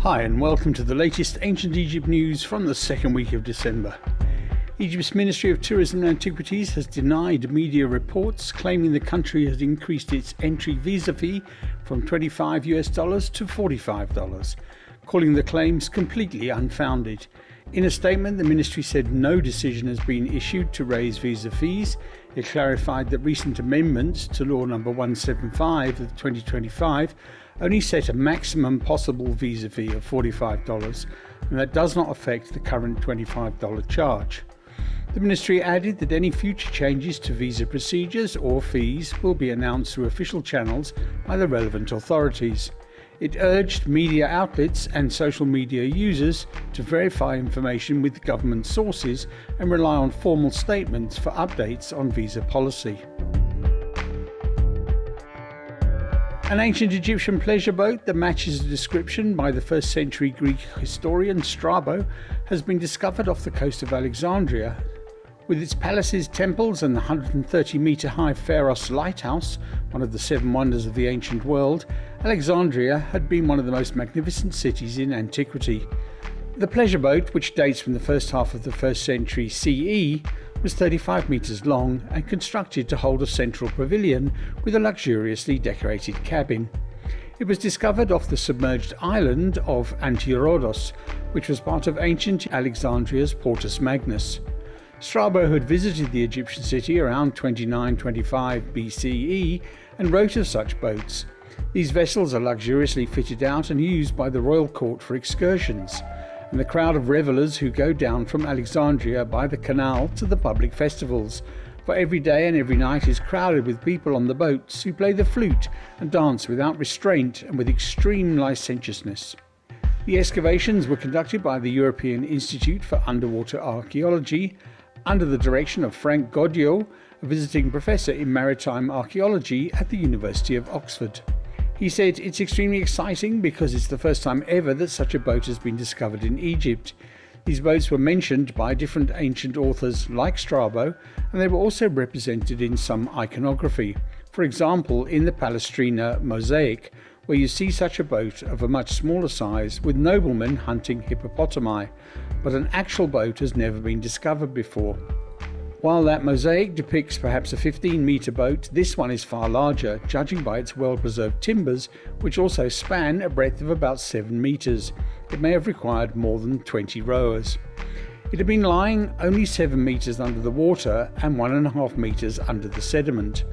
Hi and welcome to the latest Ancient Egypt news from the second week of December. Egypt's Ministry of Tourism and Antiquities has denied media reports claiming the country has increased its entry visa fee from $25 to $45, calling the claims completely unfounded. In a statement, the ministry said no decision has been issued to raise visa fees. It clarified that recent amendments to Law No. 175 of 2025 only set a maximum possible visa fee of $45, and that does not affect the current $25 charge. The ministry added that any future changes to visa procedures or fees will be announced through official channels by the relevant authorities. It urged media outlets and social media users to verify information with government sources and rely on formal statements for updates on visa policy. An ancient Egyptian pleasure boat that matches the description by the 1st century Greek historian Strabo has been discovered off the coast of Alexandria. With its palaces, temples and the 130-metre high Pharos lighthouse, one of the 7 wonders of the ancient world, Alexandria had been one of the most magnificent cities in antiquity. The pleasure boat, which dates from the first half of the 1st century CE, was 35 metres long and constructed to hold a central pavilion with a luxuriously decorated cabin. It was discovered off the submerged island of Antirodos, which was part of ancient Alexandria's Portus Magnus. Strabo had visited the Egyptian city around 2925 BCE and wrote of such boats. These vessels are luxuriously fitted out and used by the royal court for excursions, and the crowd of revellers who go down from Alexandria by the canal to the public festivals, for every day and every night is crowded with people on the boats who play the flute and dance without restraint and with extreme licentiousness. The excavations were conducted by the European Institute for Underwater Archaeology under the direction of Frank Goddio, a visiting professor in maritime archaeology at the University of Oxford. He said, "It's extremely exciting because it's the first time ever that such a boat has been discovered in Egypt. These boats were mentioned by different ancient authors like Strabo, and they were also represented in some iconography. For example, in the Palestrina mosaic, where you see such a boat of a much smaller size with noblemen hunting hippopotami, but an actual boat has never been discovered before. While that mosaic depicts perhaps a 15-metre boat, this one is far larger, judging by its well-preserved timbers, which also span a breadth of about 7 metres. It may have required more than 20 rowers. It had been lying only 7 metres under the water and 1.5 metres under the sediment.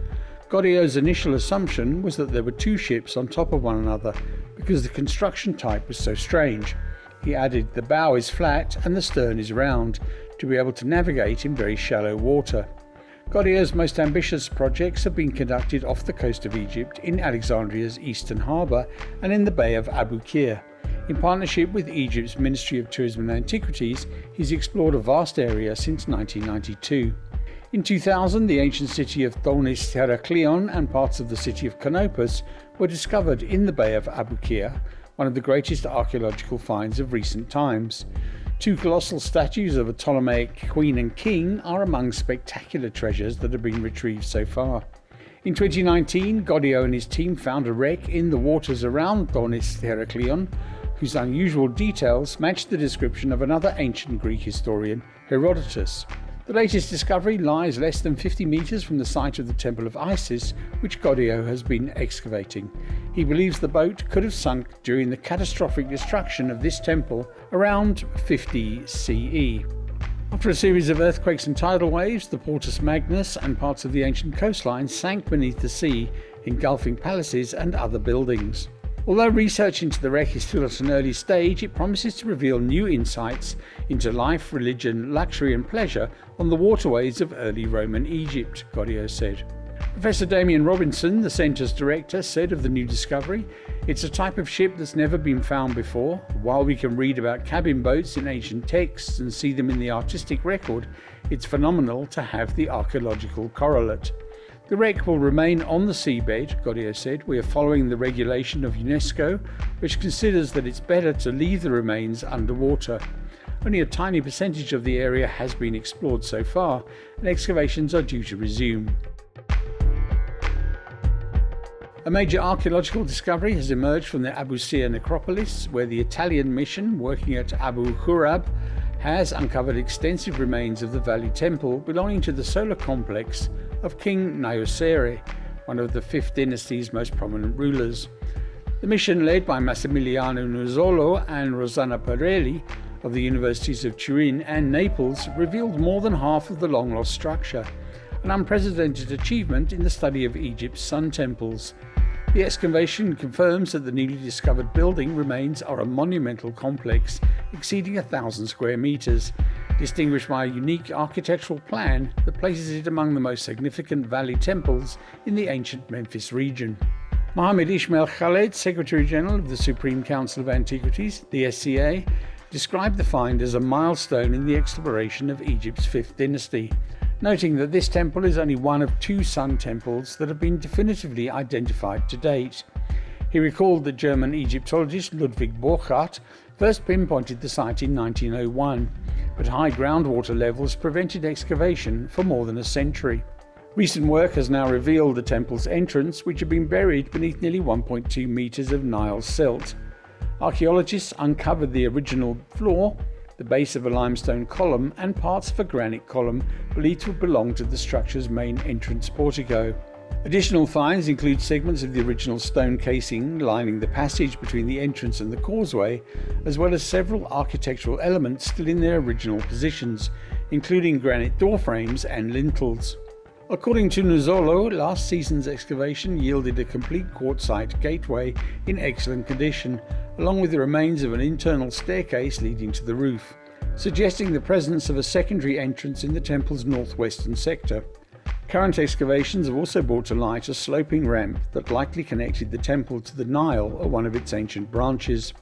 Goddio's initial assumption was that there were 2 ships on top of one another, because the construction type was so strange. He added, the bow is flat and the stern is round, to be able to navigate in very shallow water. Goddio's most ambitious projects have been conducted off the coast of Egypt, in Alexandria's eastern harbour and in the Bay of Abusir. In partnership with Egypt's Ministry of Tourism and Antiquities, he's explored a vast area since 1992. In 2000, the ancient city of Thonis Heraklion and parts of the city of Canopus were discovered in the Bay of Abusir, one of the greatest archaeological finds of recent times. 2 colossal statues of a Ptolemaic queen and king are among spectacular treasures that have been retrieved so far. In 2019, Goddio and his team found a wreck in the waters around Thonis Heraklion, whose unusual details matched the description of another ancient Greek historian, Herodotus. The latest discovery lies less than 50 metres from the site of the Temple of Isis, which Goddio has been excavating. He believes the boat could have sunk during the catastrophic destruction of this temple around 50 CE. After a series of earthquakes and tidal waves, the Portus Magnus and parts of the ancient coastline sank beneath the sea, engulfing palaces and other buildings. Although research into the wreck is still at an early stage, it promises to reveal new insights into life, religion, luxury and pleasure on the waterways of early Roman Egypt, Goddio said. Professor Damien Robinson, the centre's director, said of the new discovery, "It's a type of ship that's never been found before. While we can read about cabin boats in ancient texts and see them in the artistic record, it's phenomenal to have the archaeological correlate." The wreck will remain on the seabed, Goddio said. "We are following the regulation of UNESCO, which considers that it's better to leave the remains underwater. Only a tiny percentage of the area has been explored so far, and excavations are due to resume." A major archaeological discovery has emerged from the Abusir necropolis, where the Italian mission working at Abu Ghurab has uncovered extensive remains of the Valley Temple belonging to the solar complex of King Nefertari, one of the 5th dynasty's most prominent rulers. The mission, led by Massimiliano Nuzzolo and Rossana Pirelli of the universities of Turin and Naples, revealed more than half of the long-lost structure, an unprecedented achievement in the study of Egypt's sun temples. The excavation confirms that the newly discovered building remains are a monumental complex exceeding 1,000 square meters, distinguished by a unique architectural plan that places it among the most significant valley temples in the ancient Memphis region. Mohammed Ismail Khaled, Secretary General of the Supreme Council of Antiquities, the SCA, described the find as a milestone in the exploration of Egypt's 5th dynasty, noting that this temple is only one of 2 sun temples that have been definitively identified to date. He recalled that German Egyptologist Ludwig Borchardt first pinpointed the site in 1901, but high groundwater levels prevented excavation for more than a century. Recent work has now revealed the temple's entrance, which had been buried beneath nearly 1.2 meters of Nile silt. Archaeologists uncovered the original floor, the base of a limestone column, and parts of a granite column believed to belong to the structure's main entrance portico. Additional finds include segments of the original stone casing lining the passage between the entrance and the causeway, as well as several architectural elements still in their original positions, including granite door frames and lintels. According to Nuzzolo, last season's excavation yielded a complete quartzite gateway in excellent condition, along with the remains of an internal staircase leading to the roof, suggesting the presence of a secondary entrance in the temple's northwestern sector. Current excavations have also brought to light a sloping ramp that likely connected the temple to the Nile or one of its ancient branches.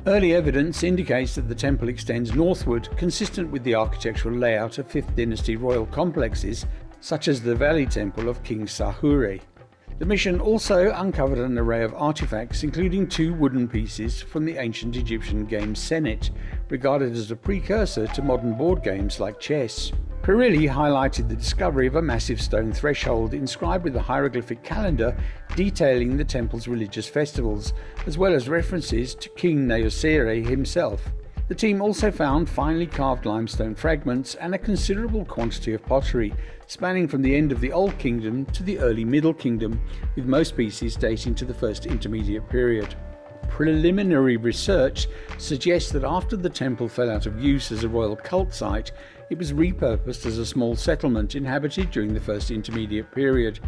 Early evidence indicates that the temple extends northward, consistent with the architectural layout of 5th dynasty royal complexes, such as the Valley Temple of King Sahura. The mission also uncovered an array of artifacts, including 2 wooden pieces from the ancient Egyptian game Senet, regarded as a precursor to modern board games like chess. Pirelli highlighted the discovery of a massive stone threshold inscribed with a hieroglyphic calendar detailing the temple's religious festivals, as well as references to King Nefertari himself. The team also found finely carved limestone fragments and a considerable quantity of pottery, spanning from the end of the Old Kingdom to the early Middle Kingdom, with most pieces dating to the First Intermediate period. Preliminary research suggests that after the temple fell out of use as a royal cult site, it was repurposed as a small settlement inhabited during the First Intermediate period.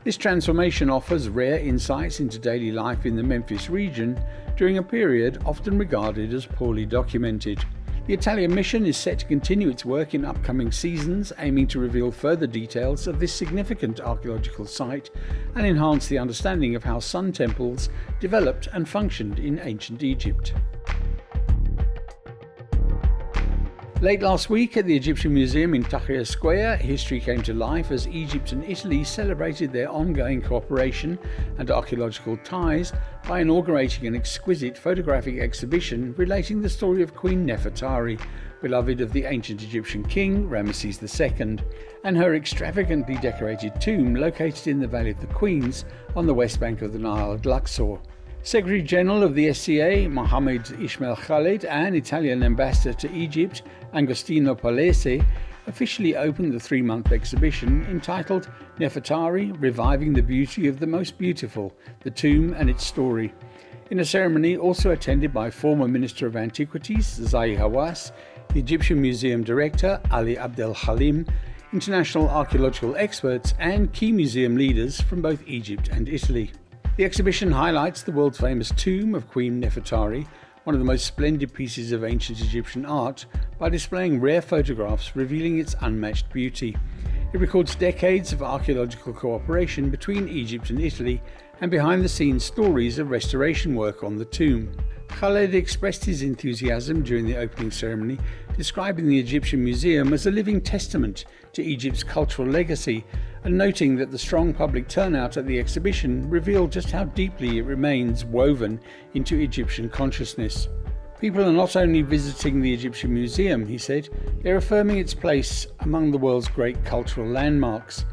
This transformation offers rare insights into daily life in the Memphis region during a period often regarded as poorly documented. The Italian mission is set to continue its work in upcoming seasons, aiming to reveal further details of this significant archaeological site and enhance the understanding of how sun temples developed and functioned in ancient Egypt. Late last week at the Egyptian Museum in Tahrir Square, history came to life as Egypt and Italy celebrated their ongoing cooperation and archaeological ties by inaugurating an exquisite photographic exhibition relating the story of Queen Nefertari, beloved of the ancient Egyptian king Ramesses II, and her extravagantly decorated tomb located in the Valley of the Queens on the west bank of the Nile at Luxor. Secretary General of the SCA, Mohammed Ismail Khaled, and Italian Ambassador to Egypt, Agostino Palese, officially opened the 3-month exhibition entitled Nefertari, Reviving the Beauty of the Most Beautiful, the Tomb and Its Story, in a ceremony also attended by former Minister of Antiquities, Zahi Hawass, the Egyptian Museum Director, Ali Abdel Halim, international archaeological experts, and key museum leaders from both Egypt and Italy. The exhibition highlights the world-famous tomb of Queen Nefertari, one of the most splendid pieces of ancient Egyptian art, by displaying rare photographs revealing its unmatched beauty. It records decades of archaeological cooperation between Egypt and Italy and behind-the-scenes stories of restoration work on the tomb. Khaled expressed his enthusiasm during the opening ceremony, describing the Egyptian Museum as a living testament to Egypt's cultural legacy, and noting that the strong public turnout at the exhibition revealed just how deeply it remains woven into Egyptian consciousness. People are not only visiting the Egyptian Museum, he said, they're affirming its place among the world's great cultural landmarks.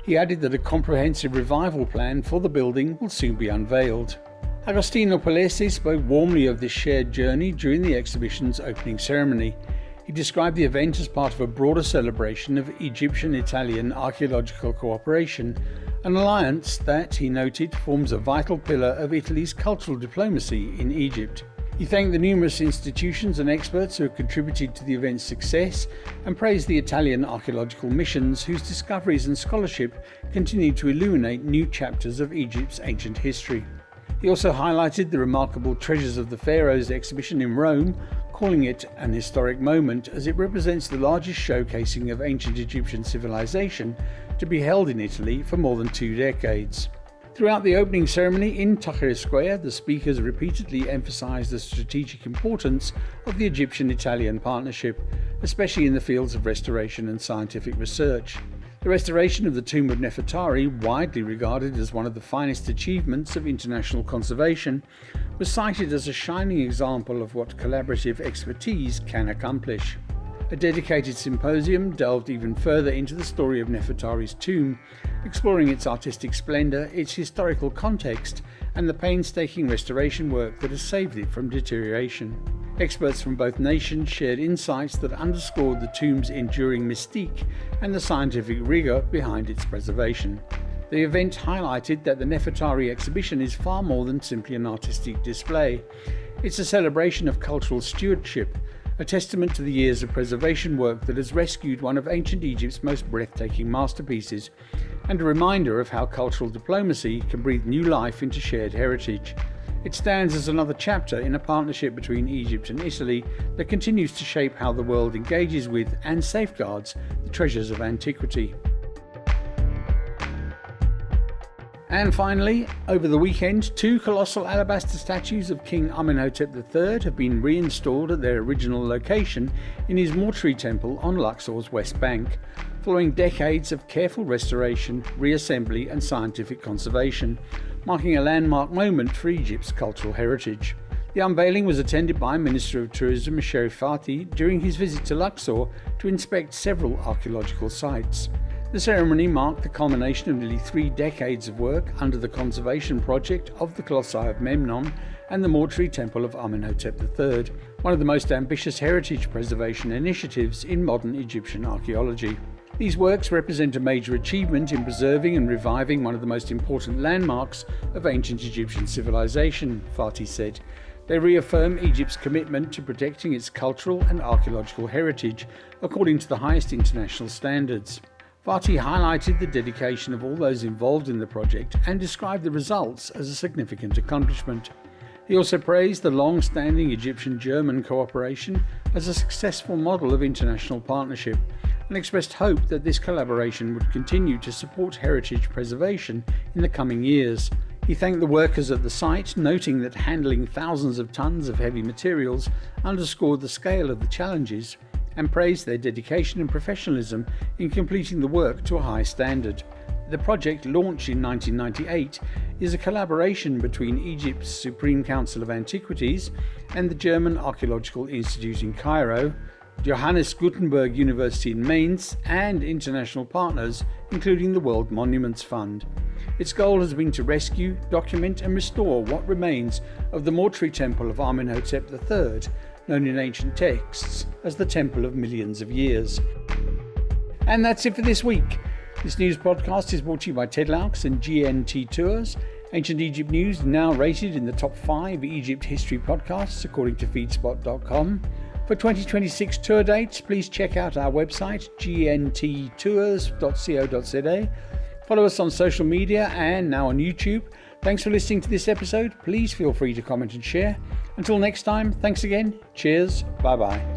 He added that a comprehensive revival plan for the building will soon be unveiled. Agostino Palese spoke warmly of this shared journey during the exhibition's opening ceremony. He described the event as part of a broader celebration of Egyptian-Italian archaeological cooperation, an alliance that, he noted, forms a vital pillar of Italy's cultural diplomacy in Egypt. He thanked the numerous institutions and experts who have contributed to the event's success and praised the Italian archaeological missions whose discoveries and scholarship continue to illuminate new chapters of Egypt's ancient history. He also highlighted the remarkable Treasures of the Pharaohs exhibition in Rome, calling it an historic moment as it represents the largest showcasing of ancient Egyptian civilization to be held in Italy for more than 2 decades. Throughout the opening ceremony in Tahrir Square, the speakers repeatedly emphasized the strategic importance of the Egyptian-Italian partnership, especially in the fields of restoration and scientific research. The restoration of the tomb of Nefertari, widely regarded as one of the finest achievements of international conservation, was cited as a shining example of what collaborative expertise can accomplish. A dedicated symposium delved even further into the story of Nefertari's tomb, exploring its artistic splendor, its historical context, and the painstaking restoration work that has saved it from deterioration. Experts from both nations shared insights that underscored the tomb's enduring mystique and the scientific rigor behind its preservation. The event highlighted that the Nefertari exhibition is far more than simply an artistic display. It's a celebration of cultural stewardship, a testament to the years of preservation work that has rescued one of ancient Egypt's most breathtaking masterpieces, and a reminder of how cultural diplomacy can breathe new life into shared heritage. It stands as another chapter in a partnership between Egypt and Italy that continues to shape how the world engages with and safeguards the treasures of antiquity. And finally, over the weekend, 2 colossal alabaster statues of King Amenhotep III have been reinstalled at their original location in his mortuary temple on Luxor's West Bank, following decades of careful restoration, reassembly and scientific conservation, marking a landmark moment for Egypt's cultural heritage. The unveiling was attended by Minister of Tourism Sherif Fati during his visit to Luxor to inspect several archaeological sites. The ceremony marked the culmination of nearly 3 decades of work under the conservation project of the Colossi of Memnon and the mortuary temple of Amenhotep III, one of the most ambitious heritage preservation initiatives in modern Egyptian archaeology. These works represent a major achievement in preserving and reviving one of the most important landmarks of ancient Egyptian civilization, Fati said. They reaffirm Egypt's commitment to protecting its cultural and archaeological heritage according to the highest international standards. Fati highlighted the dedication of all those involved in the project and described the results as a significant accomplishment. He also praised the long-standing Egyptian-German cooperation as a successful model of international partnership and expressed hope that this collaboration would continue to support heritage preservation in the coming years. He thanked the workers at the site, noting that handling thousands of tons of heavy materials underscored the scale of the challenges, and praised their dedication and professionalism in completing the work to a high standard. The project, launched in 1998, is a collaboration between Egypt's Supreme Council of Antiquities and the German Archaeological Institute in Cairo, Johannes Gutenberg University in Mainz, and international partners, including the World Monuments Fund. Its goal has been to rescue, document and restore what remains of the mortuary temple of Amenhotep III, known in ancient texts as the Temple of Millions of Years. And that's it for this week. This news podcast is brought to you by Ted Laux and GNT Tours. Ancient Egypt News now rated in the top 5 Egypt history podcasts according to feedspot.com. For 2026 tour dates, please check out our website gnttours.co.za. Follow us on social media and now on YouTube. Thanks for listening to this episode. Please feel free to comment and share. Until next time, thanks again. Cheers. Bye-bye.